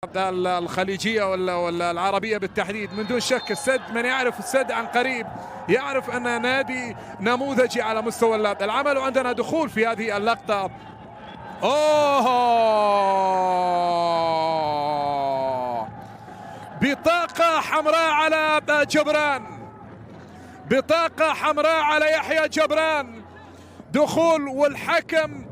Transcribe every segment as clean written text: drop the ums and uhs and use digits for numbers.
الخليجية ولا العربية بالتحديد. من دون شك السد، من يعرف السد عن قريب يعرف أن نادي نموذجي على مستوى العمل. وعندنا دخول في هذه اللقطة. بطاقة حمراء على جبران، بطاقة حمراء على يحيى جبران. دخول، والحكم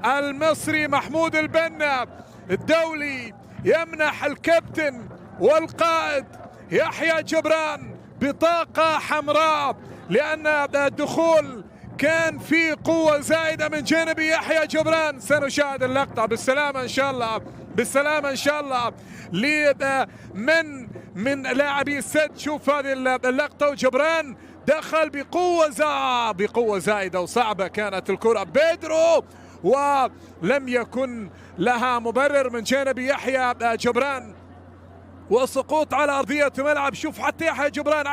المصري محمود البنا الدولي يمنح الكابتن والقائد يحيى جبران بطاقة حمراء، لأن الدخول كان في قوة زائدة من جانب يحيى جبران. سنشاهد اللقطة. بالسلامة إن شاء الله، بالسلامة إن شاء الله من لاعبي السد. شوف هذه اللقطة، وجبران دخل بقوة زائدة وصعبة. كانت الكرة بيدرو ولم يكن لها مبرر من جانب يحيى جبران، وسقوط على أرضية الملعب. شوف حتى يحيى جبران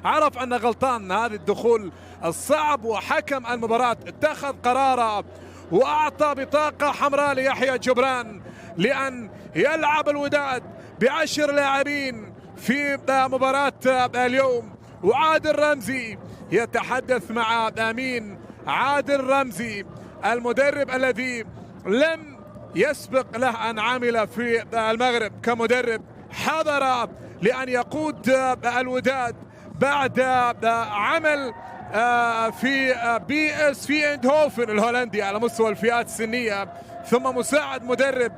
عرف أن غلطان هذا الدخول الصعب، وحكم المباراة اتخذ قراره وأعطى بطاقة حمراء ليحيى جبران لأن يلعب الوداد ب10 لاعبين في مباراة اليوم. وعادل رمزي يتحدث مع أمين عادل رمزي المدرب الذي لم يسبق له أن عمل في المغرب كمدرب، حضر لأن يقود الوداد بعد عمل في بي اس في ايندهوفن الهولندي على مستوى الفئات السنية، ثم مساعد مدرب